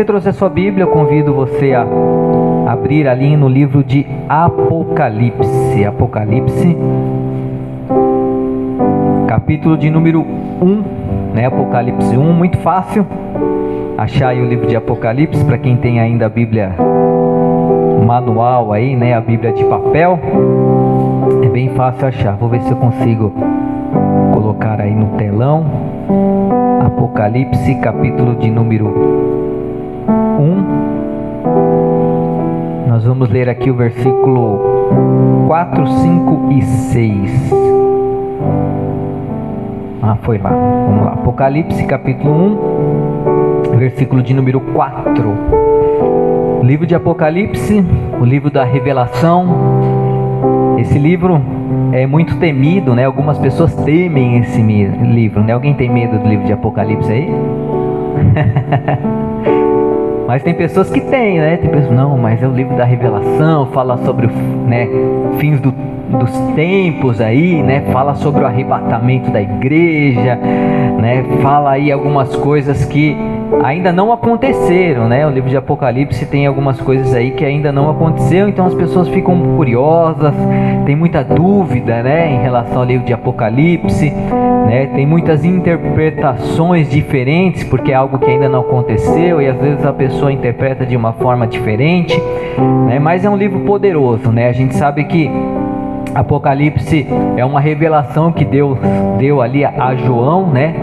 você trouxe a sua Bíblia, eu convido você a abrir ali no livro de Apocalipse. Apocalipse, capítulo de número 1, né? Apocalipse 1, muito fácil achar aí o livro de Apocalipse, para quem tem ainda a Bíblia manual aí, né? A Bíblia de papel, é bem fácil achar. Vou ver se eu consigo colocar aí no telão. Apocalipse, capítulo de número 1. Nós vamos ler aqui o versículo 4, 5 e 6. Foi lá. Vamos lá. Apocalipse, capítulo 1, versículo de número 4. O livro de Apocalipse, o livro da revelação. Esse livro é muito temido, né? Algumas pessoas temem esse livro, né? Alguém tem medo do livro de Apocalipse aí? Mas tem pessoas que têm, né? Tem pessoas, não, mas é o livro da revelação, fala sobre, né, fins dos tempos aí, né? Fala sobre o arrebatamento da igreja, né? Fala aí algumas coisas que ainda não aconteceram, né? O livro de Apocalipse tem algumas coisas aí que ainda não aconteceram, então as pessoas ficam curiosas, tem muita dúvida, né, em relação ao livro de Apocalipse, né? Tem muitas interpretações diferentes, porque é algo que ainda não aconteceu e às vezes a pessoa interpreta de uma forma diferente, né? Mas é um livro poderoso, né? A gente sabe que Apocalipse é uma revelação que Deus deu ali a João, né?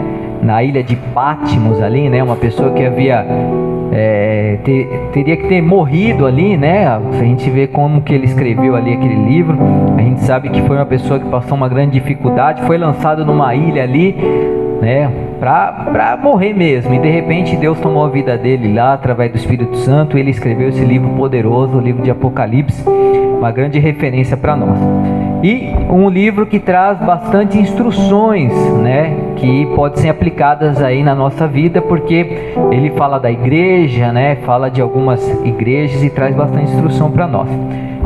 Na ilha de Patmos ali, né? Uma pessoa que havia teria que ter morrido ali, né? Se a gente vê como que ele escreveu ali aquele livro, a gente sabe que foi uma pessoa que passou uma grande dificuldade, foi lançado numa ilha ali, né? Para morrer mesmo, e de repente Deus tomou a vida dele lá através do Espírito Santo, e ele escreveu esse livro poderoso, o livro de Apocalipse, uma grande referência para nós. E um livro que traz bastante instruções, né, que podem ser aplicadas aí na nossa vida, porque ele fala da igreja, né, fala de algumas igrejas e traz bastante instrução para nós.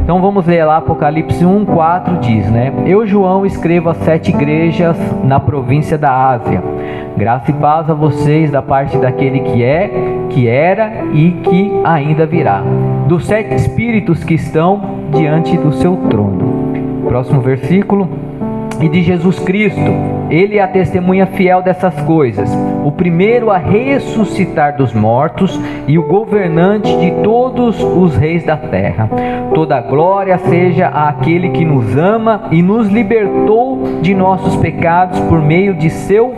Então vamos ler lá, Apocalipse 1:4 diz, né: Eu, João, escrevo às 7 igrejas na província da Ásia. Graça e paz a vocês da parte daquele que é, que era e que ainda virá, dos 7 espíritos que estão diante do seu trono. Próximo versículo. E de Jesus Cristo, ele é a testemunha fiel dessas coisas, o primeiro a ressuscitar dos mortos e o governante de todos os reis da terra. Toda a glória seja àquele que nos ama e nos libertou de nossos pecados por meio de seu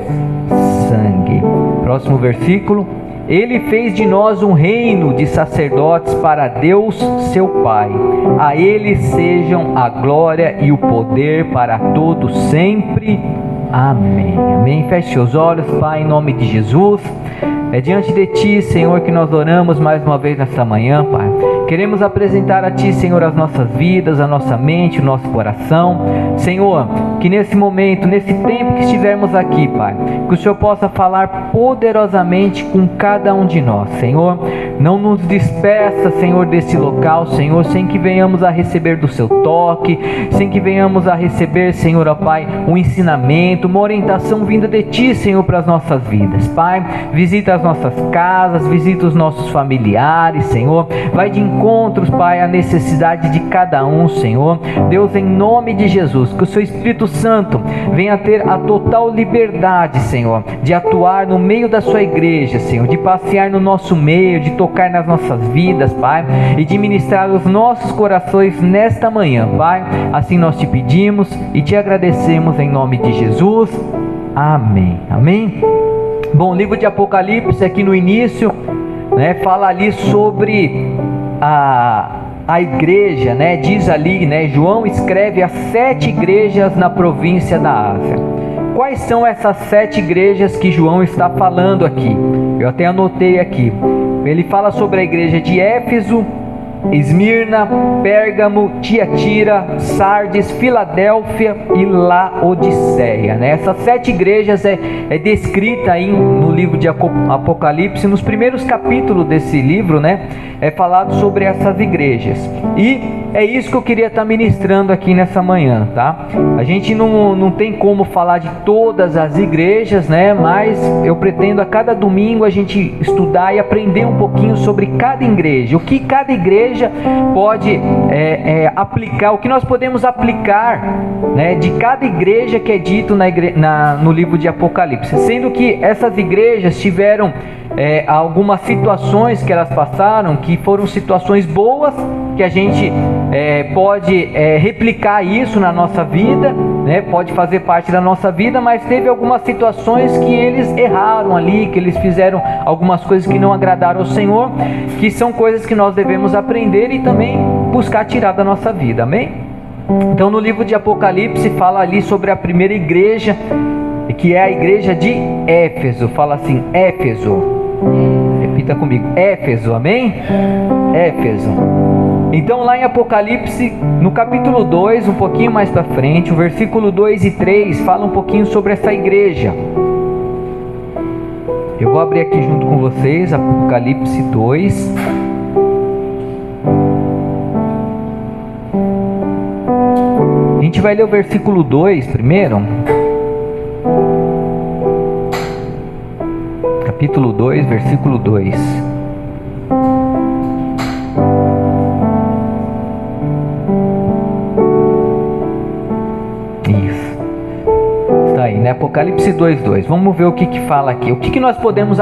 sangue. Próximo versículo. Ele fez de nós um reino de sacerdotes para Deus seu Pai. A ele sejam a glória e o poder para todos sempre. Amém. Amém. Feche seus olhos, Pai, em nome de Jesus. É diante de Ti, Senhor, que nós oramos mais uma vez nesta manhã, Pai. Queremos apresentar a Ti, Senhor, as nossas vidas, a nossa mente, o nosso coração. Senhor, que nesse momento, nesse tempo que estivermos aqui, Pai, que o Senhor possa falar poderosamente com cada um de nós, Senhor. Não nos despeça, Senhor, desse local, Senhor, sem que venhamos a receber do Seu toque, sem que venhamos a receber, Senhor, ó Pai, um ensinamento, uma orientação vinda de Ti, Senhor, para as nossas vidas. Pai, visita as nossas casas, visita os nossos familiares, Senhor. Vai de encontros, Pai, à necessidade de cada um, Senhor. Deus, em nome de Jesus, que o Seu Espírito Santo venha ter a total liberdade, Senhor, de atuar no meio da Sua igreja, Senhor, de passear no nosso meio, de tocar nas nossas vidas, Pai, e de ministrar os nossos corações nesta manhã, Pai. Assim nós Te pedimos e Te agradecemos em nome de Jesus. Amém. Amém. Bom, o livro de Apocalipse aqui no início, né, fala ali sobre a igreja, né? Diz ali, né, João escreve as 7 igrejas na província da Ásia. Quais são essas 7 igrejas que João está falando aqui? Eu até anotei aqui. Ele fala sobre a igreja de Éfeso, Esmirna, Pérgamo, Tiatira, Sardes, Filadélfia e Laodiceia, né? Essas 7 igrejas é descrita aí no livro de Apocalipse. Nos primeiros capítulos desse livro, né, é falado sobre essas igrejas. E é isso que eu queria estar ministrando aqui nessa manhã, tá? A gente não tem como falar de todas as igrejas, né? Mas eu pretendo a cada domingo a gente estudar e aprender um pouquinho sobre cada igreja, o que cada igreja pode aplicar, o que nós podemos aplicar, né, de cada igreja que é dito no livro de Apocalipse, sendo que essas igrejas tiveram algumas situações que elas passaram, que foram situações boas, que a gente pode replicar isso na nossa vida, né? Pode fazer parte da nossa vida, mas teve algumas situações que eles erraram ali, que eles fizeram algumas coisas que não agradaram ao Senhor, que são coisas que nós devemos aprender e também buscar tirar da nossa vida, amém? Então no livro de Apocalipse fala ali sobre a primeira igreja, que é a igreja de Éfeso. Fala assim, Éfeso. Repita comigo, Éfeso, amém? Éfeso. Então lá em Apocalipse, no capítulo 2, um pouquinho mais para frente, o versículo 2 e 3 fala um pouquinho sobre essa igreja. Eu vou abrir aqui junto com vocês, Apocalipse 2. A gente vai ler o versículo 2 primeiro. Capítulo 2, versículo 2. Isso. Está aí, né? Apocalipse 2:2. Vamos ver o que fala aqui. O que nós podemos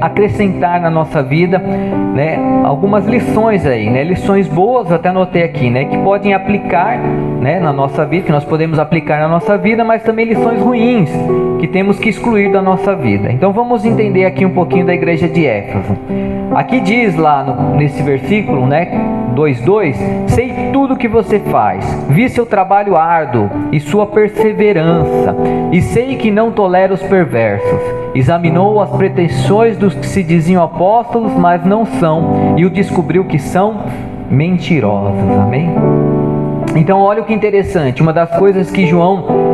acrescentar na nossa vida, né? Algumas lições aí, né? Lições boas, eu até anotei aqui, né? Que podem aplicar, né, na nossa vida, que nós podemos aplicar na nossa vida, mas também lições ruins que temos que excluir da nossa vida. Então vamos entender aqui um pouquinho da igreja de Éfeso. Aqui diz lá nesse versículo, né, 2:2, sei tudo o que você faz, vi seu trabalho árduo e sua perseverança, e sei que não tolera os perversos. Examinou as pretensões dos que se diziam apóstolos, mas não são, e o descobriu que são mentirosos. Amém? Então olha o que interessante, uma das coisas que João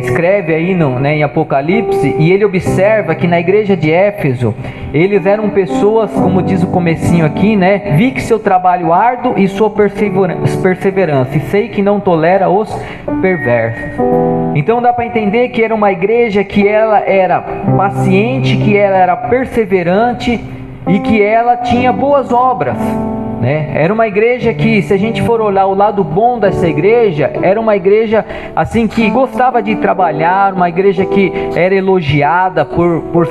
escreve aí em Apocalipse, e ele observa que na igreja de Éfeso, eles eram pessoas, como diz o comecinho aqui, né? Vi que seu trabalho árduo e sua perseverança, e sei que não tolera os perversos. Então dá para entender que era uma igreja que ela era paciente, que ela era perseverante e que ela tinha boas obras, né? Era uma igreja que, se a gente for olhar o lado bom dessa igreja, era uma igreja assim que gostava de trabalhar, uma igreja que era elogiada por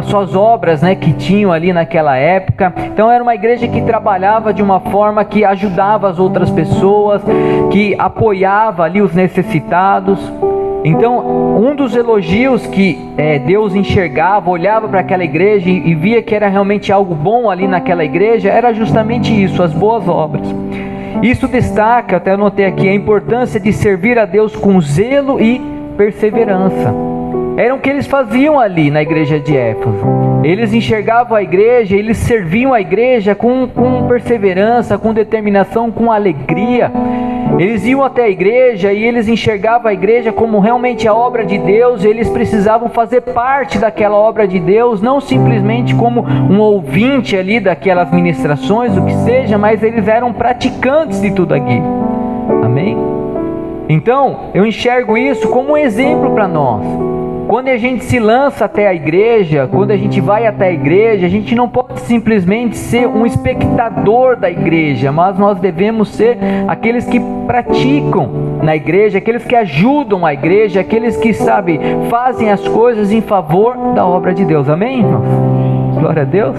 suas obras, né, que tinham ali naquela época. Então era uma igreja que trabalhava de uma forma que ajudava as outras pessoas, que apoiava ali os necessitados. Então, um dos elogios que Deus enxergava, olhava para aquela igreja e via que era realmente algo bom ali naquela igreja, era justamente isso, as boas obras. Isso destaca, até anotei aqui, a importância de servir a Deus com zelo e perseverança. Era o que eles faziam ali na igreja de Éfeso. Eles enxergavam a igreja, eles serviam a igreja com perseverança, com determinação, com alegria. Eles iam até a igreja e eles enxergavam a igreja como realmente a obra de Deus. Eles precisavam fazer parte daquela obra de Deus, não simplesmente como um ouvinte ali daquelas ministrações, o que seja, mas eles eram praticantes de tudo aquilo. Amém? Então, eu enxergo isso como um exemplo para nós. Quando a gente se lança até a igreja, quando a gente vai até a igreja, a gente não pode simplesmente ser um espectador da igreja, mas nós devemos ser aqueles que praticam na igreja, aqueles que ajudam a igreja, aqueles que, sabe, fazem as coisas em favor da obra de Deus. Amém, irmãos? Glória a Deus.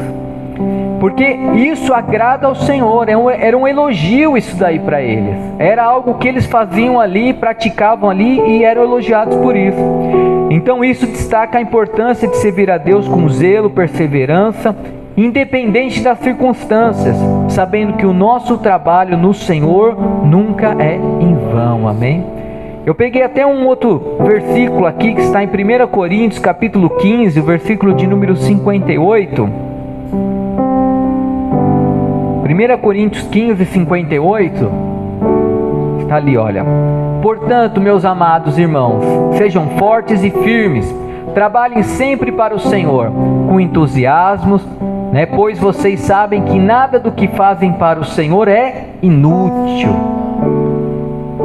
Porque isso agrada ao Senhor, era um elogio isso daí para eles. Era algo que eles faziam ali, praticavam ali e eram elogiados por isso. Então isso destaca a importância de servir a Deus com zelo, perseverança, independente das circunstâncias, sabendo que o nosso trabalho no Senhor nunca é em vão. Amém? Eu peguei até um outro versículo aqui que está em 1 Coríntios capítulo 15, o versículo de número 58. 1 Coríntios 15, 58, está ali, olha. Portanto, meus amados irmãos, sejam fortes e firmes, trabalhem sempre para o Senhor, com entusiasmo, né? Pois vocês sabem que nada do que fazem para o Senhor é inútil.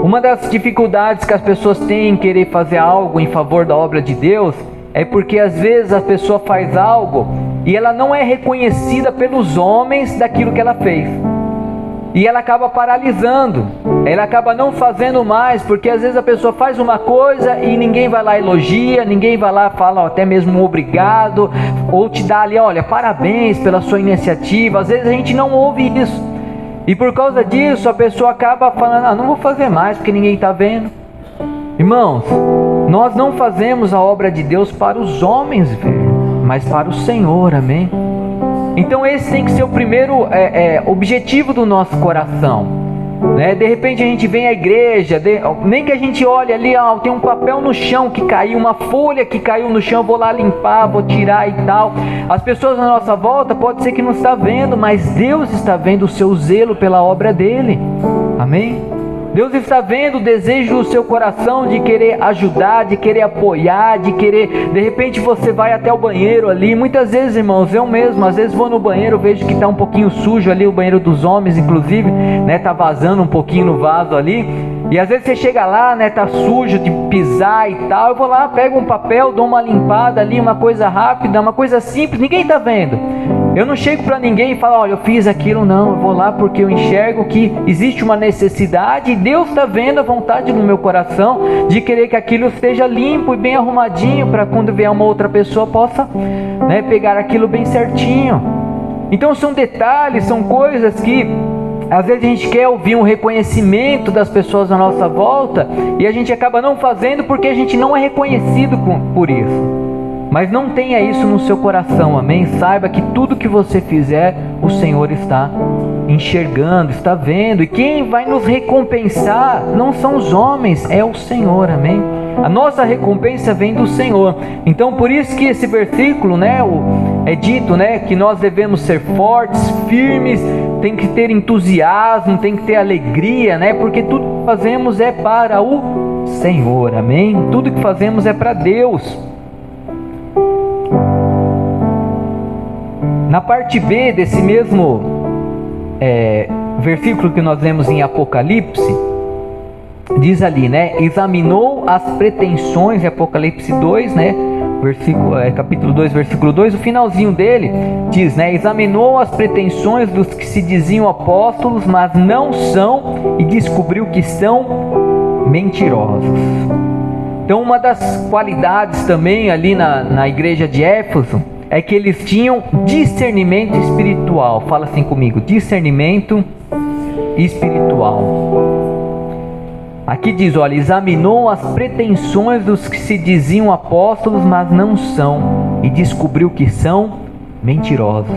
Uma das dificuldades que as pessoas têm em querer fazer algo em favor da obra de Deus é porque às vezes a pessoa faz algo e ela não é reconhecida pelos homens daquilo que ela fez. E ela acaba paralisando, ela acaba não fazendo mais, porque às vezes a pessoa faz uma coisa e ninguém vai lá elogia, ninguém vai lá fala até mesmo obrigado, ou te dá ali, olha, parabéns pela sua iniciativa. Às vezes a gente não ouve isso, e por causa disso a pessoa acaba falando, não vou fazer mais porque ninguém está vendo. Irmãos, nós não fazemos a obra de Deus para os homens ver, mas para o Senhor, amém? Então esse tem que ser o primeiro objetivo do nosso coração, né? De repente a gente vem à igreja, nem que a gente olhe ali, tem um papel no chão que caiu, uma folha que caiu no chão, vou lá limpar, vou tirar e tal. As pessoas à nossa volta pode ser que não está vendo, mas Deus está vendo o seu zelo pela obra dele, amém? Deus está vendo o desejo do seu coração de querer ajudar, de querer apoiar, de querer... De repente você vai até o banheiro ali. Muitas vezes, irmãos, eu mesmo, às vezes vou no banheiro, vejo que está um pouquinho sujo ali, o banheiro dos homens, inclusive, né? Está vazando um pouquinho no vaso ali. E às vezes você chega lá, né? Está sujo de pisar e tal. Eu vou lá, pego um papel, dou uma limpada ali, uma coisa rápida, uma coisa simples, ninguém está vendo. Eu não chego para ninguém e falo, olha, eu fiz aquilo, não. Eu vou lá porque eu enxergo que existe uma necessidade e Deus está vendo a vontade no meu coração de querer que aquilo esteja limpo e bem arrumadinho para quando vier uma outra pessoa possa, né, pegar aquilo bem certinho. Então são detalhes, são coisas que às vezes a gente quer ouvir um reconhecimento das pessoas à nossa volta e a gente acaba não fazendo porque a gente não é reconhecido por isso. Mas não tenha isso no seu coração, amém? Saiba que tudo que você fizer, o Senhor está enxergando, está vendo. E quem vai nos recompensar não são os homens, é o Senhor, amém? A nossa recompensa vem do Senhor. Então por isso que esse versículo, né, é dito, né, que nós devemos ser fortes, firmes, tem que ter entusiasmo, tem que ter alegria, né? Porque tudo que fazemos é para o Senhor, amém? Tudo que fazemos é para Deus. Na parte B desse mesmo versículo que nós lemos em Apocalipse, diz ali, né? Examinou as pretensões, em Apocalipse 2, né? Capítulo 2, versículo 2, o finalzinho dele diz, né? Examinou as pretensões dos que se diziam apóstolos, mas não são, e descobriu que são mentirosos. Então uma das qualidades também ali na igreja de Éfeso é que eles tinham discernimento espiritual. Fala assim comigo, discernimento espiritual. Aqui diz, olha, examinou as pretensões dos que se diziam apóstolos, mas não são, e descobriu que são mentirosos.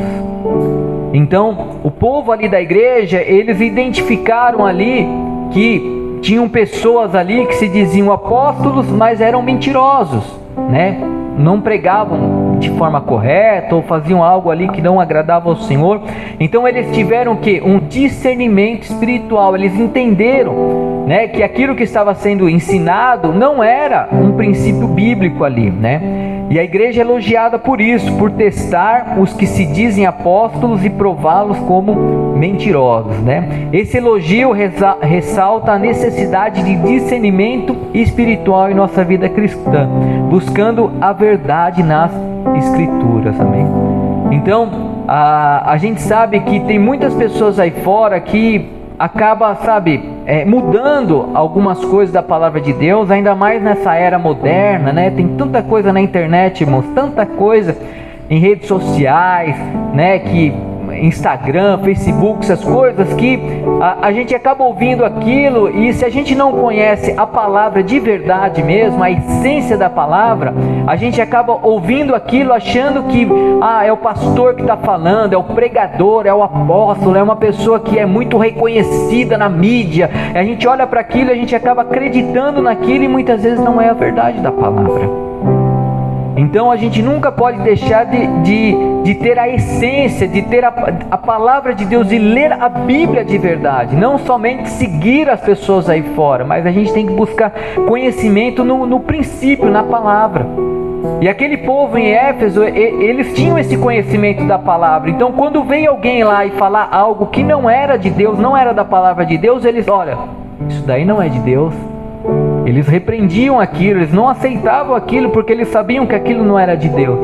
Então, o povo ali da igreja, eles identificaram ali que tinham pessoas ali que se diziam apóstolos, mas eram mentirosos, né? Não pregavam de forma correta ou faziam algo ali que não agradava ao Senhor. Então eles tiveram que um discernimento espiritual. Eles entenderam, né, que aquilo que estava sendo ensinado não era um princípio bíblico ali, né? E a igreja é elogiada por isso, por testar os que se dizem apóstolos e prová-los como mentirosos, né? Esse elogio ressalta a necessidade de discernimento espiritual em nossa vida cristã, buscando a verdade nas Escrituras, amém? Então, a gente sabe que tem muitas pessoas aí fora que acaba, mudando algumas coisas da palavra de Deus, ainda mais nessa era moderna, né? Tem tanta coisa na internet, irmãos, tanta coisa em redes sociais, né? Instagram, Facebook, essas coisas que a gente acaba ouvindo aquilo, e se a gente não conhece a palavra de verdade mesmo, a essência da palavra, a gente acaba ouvindo aquilo achando que é o pastor que está falando, é o pregador, é o apóstolo, é uma pessoa que é muito reconhecida na mídia. A gente olha para aquilo e a gente acaba acreditando naquilo e muitas vezes não é a verdade da palavra. Então a gente nunca pode deixar de ter a essência, de ter a palavra de Deus, de ler a Bíblia de verdade. Não somente seguir as pessoas aí fora, mas a gente tem que buscar conhecimento no princípio, na palavra. E aquele povo em Éfeso, eles tinham esse conhecimento da palavra. Então quando veio alguém lá e falar algo que não era de Deus, não era da palavra de Deus, eles, olha, isso daí não é de Deus. Eles repreendiam aquilo, eles não aceitavam aquilo porque eles sabiam que aquilo não era de Deus.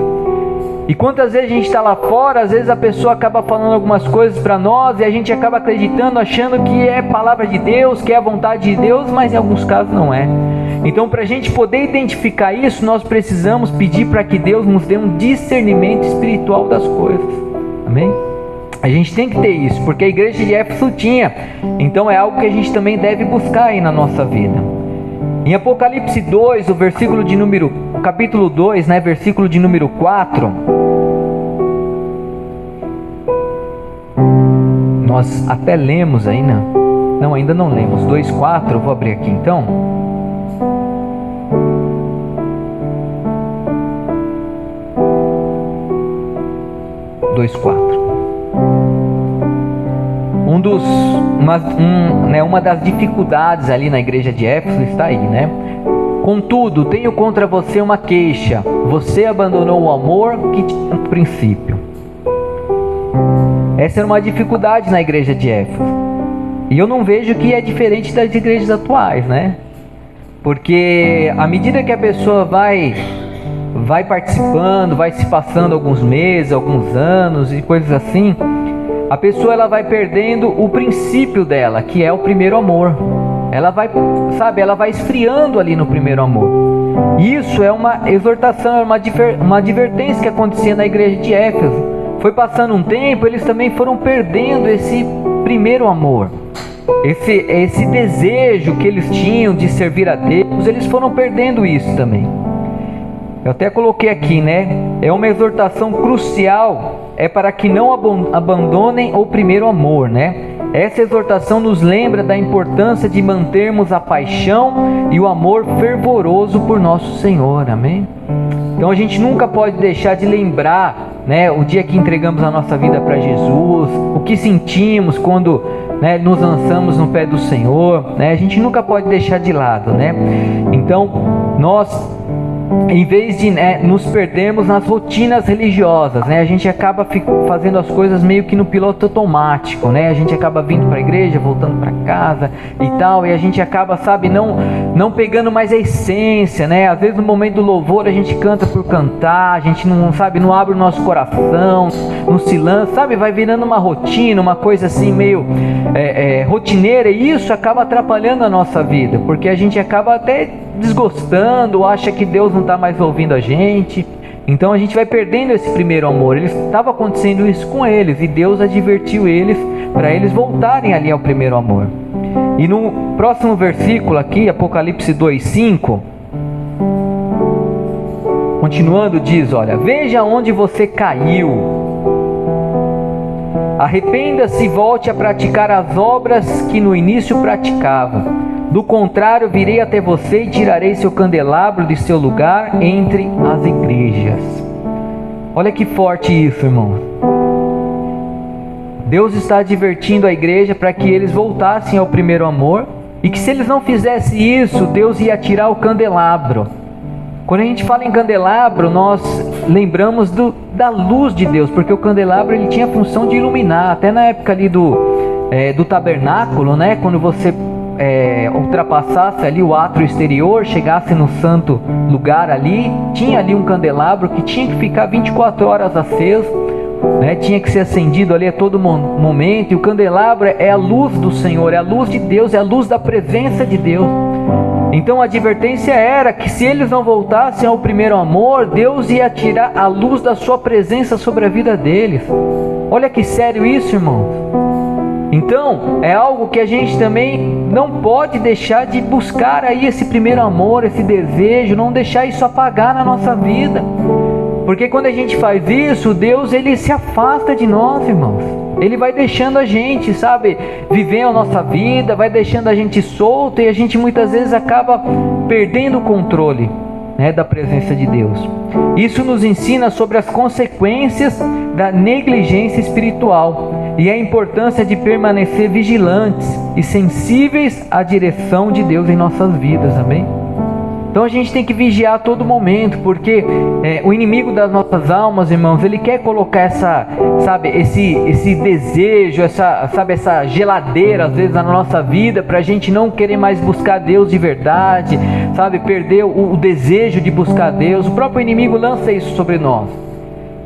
E quantas vezes a gente está lá fora, às vezes a pessoa acaba falando algumas coisas para nós e a gente acaba acreditando, achando que é palavra de Deus, que é a vontade de Deus, mas em alguns casos não é. Então, para a gente poder identificar isso, nós precisamos pedir para que Deus nos dê um discernimento espiritual das coisas. Amém? A gente tem que ter isso, porque a igreja de Éfeso tinha. Então é algo que a gente também deve buscar aí na nossa vida. Em Apocalipse 2, o capítulo 2, versículo de número 4, nós até lemos aí, né? Não, ainda não lemos. 2:4, eu vou abrir aqui então. Uma das dificuldades ali na igreja de Éfeso está aí, né? Contudo, tenho contra você uma queixa. Você abandonou o amor que tinha no princípio. Essa era uma dificuldade na igreja de Éfeso. E eu não vejo que é diferente das igrejas atuais, né? Porque à medida que a pessoa vai participando, vai se passando alguns meses, alguns anos e coisas assim, a pessoa ela vai perdendo o princípio dela, que é o primeiro amor. Ela vai esfriando ali no primeiro amor. Isso é uma exortação, é uma advertência que acontecia na igreja de Éfeso. Foi passando um tempo, eles também foram perdendo esse primeiro amor. Esse desejo que eles tinham de servir a Deus, eles foram perdendo isso também. Eu até coloquei aqui, né? É uma exortação crucial, é para que não abandonem o primeiro amor, né? Essa exortação nos lembra da importância de mantermos a paixão e o amor fervoroso por nosso Senhor, amém? Então a gente nunca pode deixar de lembrar, né, o dia que entregamos a nossa vida para Jesus, o que sentimos quando, né, nos lançamos no pé do Senhor, né? A gente nunca pode deixar de lado, né? Então nós, em vez de nos perdermos nas rotinas religiosas, né, a gente acaba fazendo as coisas meio que no piloto automático, né? A gente acaba vindo para a igreja, voltando para casa e tal, e a gente acaba, não pegando mais a essência, né? Às vezes no momento do louvor a gente canta por cantar, a gente não abre o nosso coração, não se lança, vai virando uma rotina, uma coisa assim meio rotineira, e isso acaba atrapalhando a nossa vida, porque a gente acaba até desgostando, acha que Deus não está mais ouvindo a gente. Então a gente vai perdendo esse primeiro amor. Estava acontecendo isso com eles, e Deus advertiu eles para eles voltarem ali ao primeiro amor. E no próximo versículo aqui, Apocalipse 2:5, continuando, diz: olha, veja onde você caiu, arrependa-se e volte a praticar as obras que no início praticava. Do contrário, virei até você e tirarei seu candelabro de seu lugar entre as igrejas. Olha que forte isso, irmão. Deus está advertindo a igreja para que eles voltassem ao primeiro amor, e que se eles não fizessem isso, Deus ia tirar o candelabro. Quando a gente fala em candelabro, nós lembramos da luz de Deus, porque o candelabro ele tinha a função de iluminar. Até na época ali do tabernáculo, né? Quando você ultrapassasse ali o átrio exterior, chegasse no santo lugar ali, tinha ali um candelabro que tinha que ficar 24 horas aceso, né? Tinha que ser acendido ali a todo momento. E o candelabro é a luz do Senhor, é a luz de Deus, é a luz da presença de Deus. Então a advertência era que se eles não voltassem ao primeiro amor, Deus ia tirar a luz da sua presença sobre a vida deles. Olha que sério isso, irmãos. Então é algo que a gente também não pode deixar de buscar aí esse primeiro amor, esse desejo, não deixar isso apagar na nossa vida. Porque quando a gente faz isso, Deus ele se afasta de nós, irmãos. Ele vai deixando a gente, viver a nossa vida, vai deixando a gente solto, e a gente muitas vezes acaba perdendo o controle, né, da presença de Deus. Isso nos ensina sobre as consequências da negligência espiritual e a importância de permanecer vigilantes e sensíveis à direção de Deus em nossas vidas, amém? Então a gente tem que vigiar a todo momento, porque o inimigo das nossas almas, irmãos, ele quer colocar esse desejo, essa geladeira às vezes na nossa vida, para a gente não querer mais buscar Deus de verdade, perder o desejo de buscar Deus. O próprio inimigo lança isso sobre nós.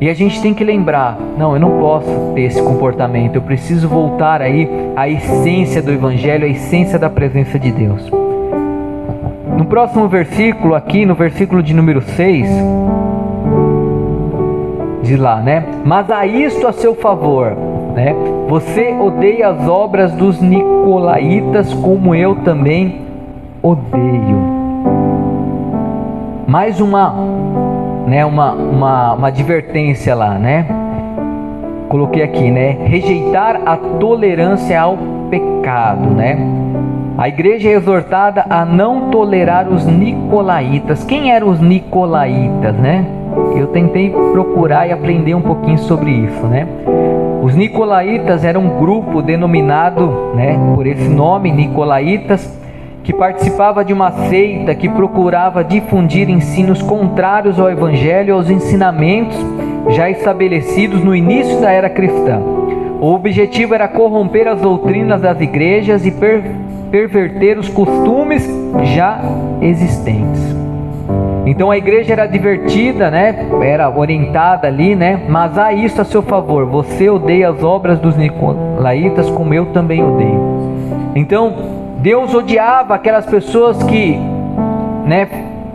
E a gente tem que lembrar, não, eu não posso ter esse comportamento, eu preciso voltar aí à essência do Evangelho, à essência da presença de Deus. No próximo versículo aqui, no versículo de número 6, diz lá, né? Mas há isto a seu favor, né? Você odeia as obras dos nicolaítas, como eu também odeio. Mais uma advertência lá, né? Coloquei aqui, né? Rejeitar a tolerância ao pecado, né? A igreja é exortada a não tolerar os nicolaítas. Quem eram os nicolaítas, né? Eu tentei procurar e aprender um pouquinho sobre isso, né? Os nicolaítas eram um grupo denominado, né, por esse nome, nicolaítas, que participava de uma seita que procurava difundir ensinos contrários ao Evangelho e aos ensinamentos já estabelecidos no início da era cristã. O objetivo era corromper as doutrinas das igrejas e perverter os costumes já existentes. Então a igreja era advertida, né? Era orientada ali, né? Mas há isso a seu favor: você odeia as obras dos nicolaítas, como eu também odeio. Então Deus odiava aquelas pessoas que, né,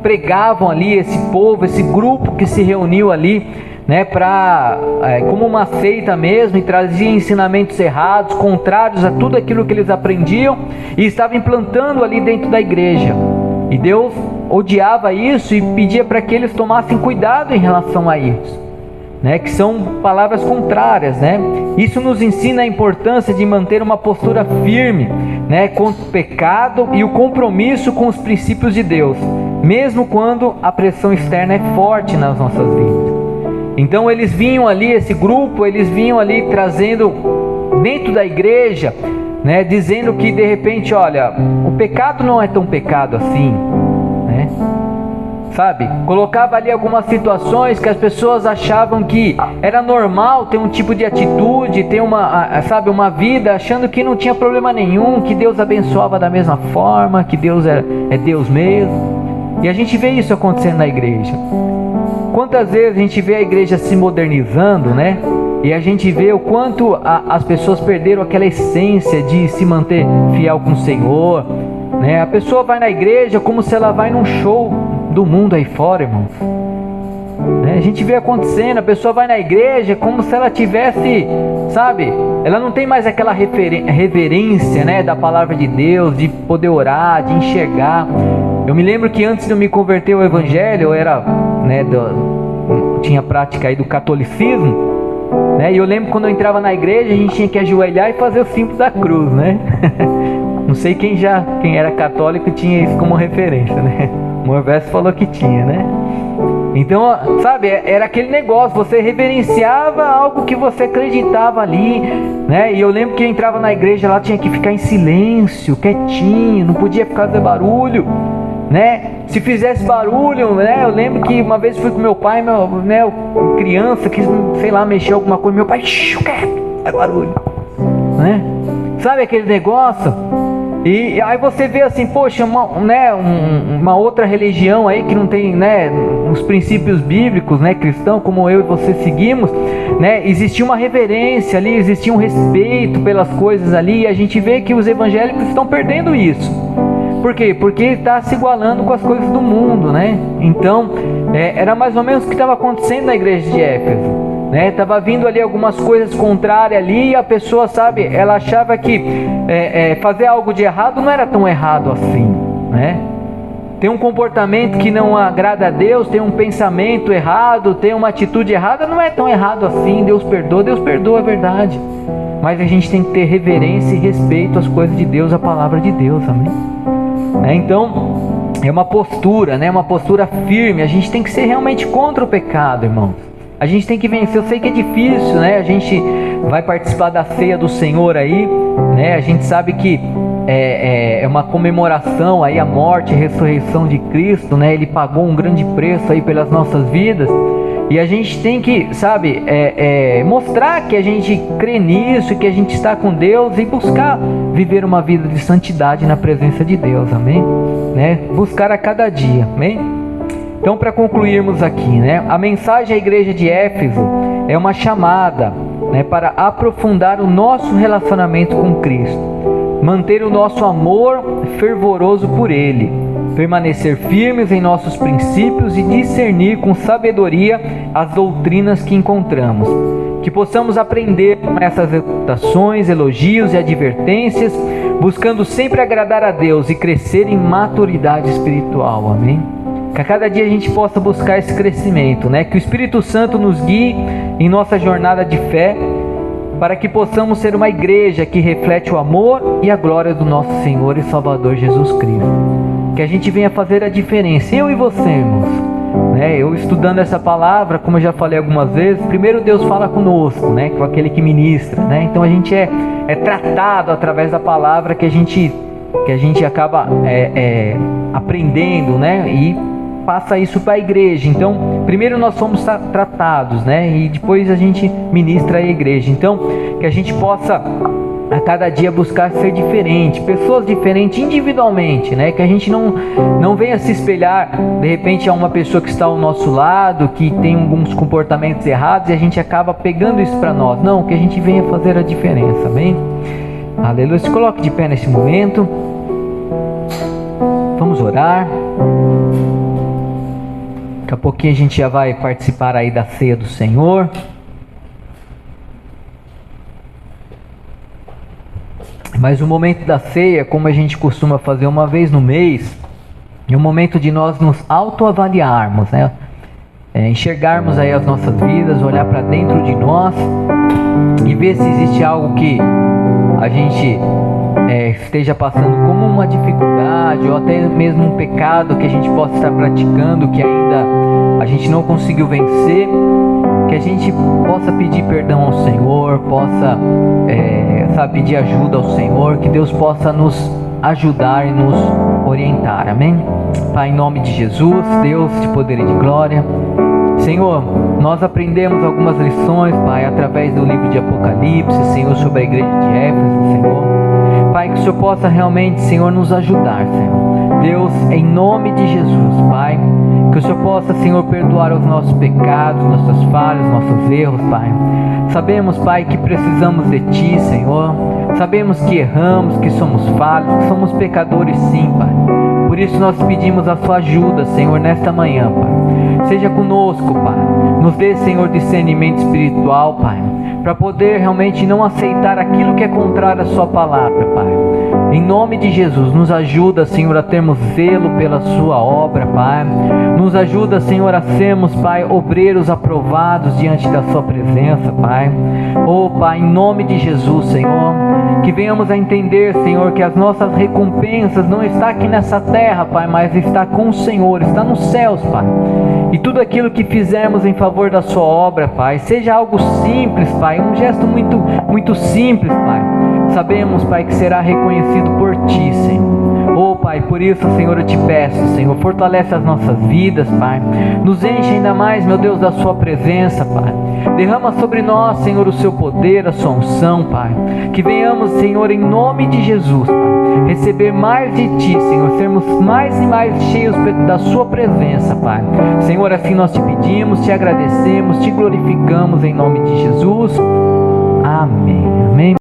pregavam ali, esse povo, esse grupo que se reuniu ali, né, como uma seita mesmo, e trazia ensinamentos errados, contrários a tudo aquilo que eles aprendiam, e estavam implantando ali dentro da igreja. E Deus odiava isso e pedia para que eles tomassem cuidado em relação a isso, né, que são palavras contrárias, né? Isso nos ensina a importância de manter uma postura firme, né, contra o pecado e o compromisso com os princípios de Deus, mesmo quando a pressão externa é forte nas nossas vidas. Então eles vinham ali, esse grupo, eles vinham ali trazendo dentro da igreja, né, dizendo que de repente, olha, o pecado não é tão pecado assim, né? Colocava ali algumas situações que as pessoas achavam que era normal ter um tipo de atitude, ter uma vida, achando que não tinha problema nenhum, que Deus abençoava da mesma forma, que Deus é Deus mesmo. E a gente vê isso acontecendo na igreja. Quantas vezes a gente vê a igreja se modernizando, né? E a gente vê o quanto as pessoas perderam aquela essência de se manter fiel com o Senhor, né? A pessoa vai na igreja como se ela vai num show do mundo aí fora, irmãos, né? A gente vê acontecendo, a pessoa vai na igreja como se ela tivesse, ela não tem mais aquela reverência, né, da palavra de Deus, de poder orar, de enxergar. Eu me lembro que antes de eu me converter ao Evangelho, eu era, né, tinha prática aí do catolicismo, né? E eu lembro quando eu entrava na igreja, a gente tinha que ajoelhar e fazer o símbolo da cruz, né? Não sei quem era católico tinha isso como referência, né? O Morvés falou que tinha, né? Então, era aquele negócio, você reverenciava algo que você acreditava ali, né? E eu lembro que eu entrava na igreja lá, tinha que ficar em silêncio, quietinho, não podia ficar fazendo barulho, né? Se fizesse barulho, né? Eu lembro que uma vez fui com meu pai, né, criança, quis, mexer alguma coisa, meu pai, é barulho, né? Aquele negócio? E aí você vê assim, poxa, uma outra religião aí que não tem, né, os princípios bíblicos, né, cristão, como eu e você seguimos, né, existia uma reverência ali, existia um respeito pelas coisas ali, e a gente vê que os evangélicos estão perdendo isso. Por quê? Porque está se igualando com as coisas do mundo, né? Então, era mais ou menos o que estava acontecendo na igreja de Éfeso, né? Tava vindo ali algumas coisas contrárias ali, e a pessoa, ela achava que fazer algo de errado não era tão errado assim, né? Tem um comportamento que não agrada a Deus, tem um pensamento errado, tem uma atitude errada, não é tão errado assim. Deus perdoa, é verdade. Mas a gente tem que ter reverência e respeito às coisas de Deus, à palavra de Deus, amém? Então, é uma postura, né? Uma postura firme. A gente tem que ser realmente contra o pecado, irmãos. A gente tem que vencer. Eu sei que é difícil, né? A gente vai participar da ceia do Senhor aí, né? A gente sabe que é uma comemoração aí a morte e ressurreição de Cristo, né? Ele pagou um grande preço aí pelas nossas vidas. E a gente tem que, sabe, mostrar que a gente crê nisso, que a gente está com Deus e buscar viver uma vida de santidade na presença de Deus, amém? Né? Buscar a cada dia, amém? Então, para concluirmos aqui, né? A mensagem à igreja de Éfeso é uma chamada, né, para aprofundar o nosso relacionamento com Cristo, manter o nosso amor fervoroso por Ele, permanecer firmes em nossos princípios e discernir com sabedoria as doutrinas que encontramos. Que possamos aprender com essas exortações, elogios e advertências, buscando sempre agradar a Deus e crescer em maturidade espiritual, amém? Que a cada dia a gente possa buscar esse crescimento, né? Que o Espírito Santo nos guie em nossa jornada de fé, para que possamos ser uma igreja que reflete o amor e a glória do nosso Senhor e Salvador Jesus Cristo. Que a gente venha fazer a diferença, eu e você, irmãos, né? Eu estudando essa palavra, como eu já falei algumas vezes, primeiro Deus fala conosco, né? Com aquele que ministra, né? Então a gente é tratado através da palavra que a gente acaba aprendendo, né? E passa isso para a igreja. Então, primeiro nós somos tratados, né? E depois a gente ministra a igreja. Então, que a gente possa a cada dia buscar ser diferente, pessoas diferentes individualmente, né? Que a gente não venha se espelhar de repente a uma pessoa que está ao nosso lado, que tem alguns comportamentos errados e a gente acaba pegando isso para nós. Não, que a gente venha fazer a diferença, amém? Aleluia. Se coloque de pé nesse momento. Vamos orar. Daqui a pouquinho a gente já vai participar aí da ceia do Senhor. Mas o momento da ceia, como a gente costuma fazer uma vez no mês, é o momento de nós nos autoavaliarmos, né? Enxergarmos aí as nossas vidas, olhar para dentro de nós e ver se existe algo que a gente esteja passando como uma dificuldade ou até mesmo um pecado que a gente possa estar praticando, que ainda a gente não conseguiu vencer, que a gente possa pedir perdão ao Senhor, possa pedir ajuda ao Senhor, que Deus possa nos ajudar e nos orientar, amém? Pai, em nome de Jesus, Deus de poder e de glória, Senhor, nós aprendemos algumas lições, Pai, através do livro de Apocalipse, Senhor, sobre a igreja de Éfeso, Senhor. Pai, que o Senhor possa realmente, Senhor, nos ajudar, Senhor. Deus, em nome de Jesus, Pai, que o Senhor possa, Senhor, perdoar os nossos pecados, nossas falhas, nossos erros, Pai. Sabemos, Pai, que precisamos de Ti, Senhor. Sabemos que erramos, que somos falhos, que somos pecadores sim, Pai. Por isso nós pedimos a Sua ajuda, Senhor, nesta manhã, Pai. Seja conosco, Pai. Nos dê, Senhor, discernimento espiritual, Pai, para poder realmente não aceitar aquilo que é contrário à Sua palavra, Pai. Em nome de Jesus, nos ajuda, Senhor, a termos zelo pela Sua obra, Pai. Nos ajuda, Senhor, a sermos, Pai, obreiros aprovados diante da Sua presença, Pai. Oh, Pai, em nome de Jesus, Senhor, que venhamos a entender, Senhor, que as nossas recompensas não estão aqui nessa terra, Pai, mas está com o Senhor, está nos céus, Pai. E tudo aquilo que fizermos em favor da Sua obra, Pai, seja algo simples, Pai, um gesto muito simples, Pai. Sabemos, Pai, que será reconhecido por Ti, Senhor. Oh, Pai, por isso, Senhor, eu te peço, Senhor, fortalece as nossas vidas, Pai. Nos enche ainda mais, meu Deus, da Sua presença, Pai. Derrama sobre nós, Senhor, o Seu poder, a Sua unção, Pai. Que venhamos, Senhor, em nome de Jesus, Pai, receber mais de Ti, Senhor, sermos mais e mais cheios da Sua presença, Pai. Senhor, assim nós te pedimos, te agradecemos, te glorificamos em nome de Jesus. Amém. Amém.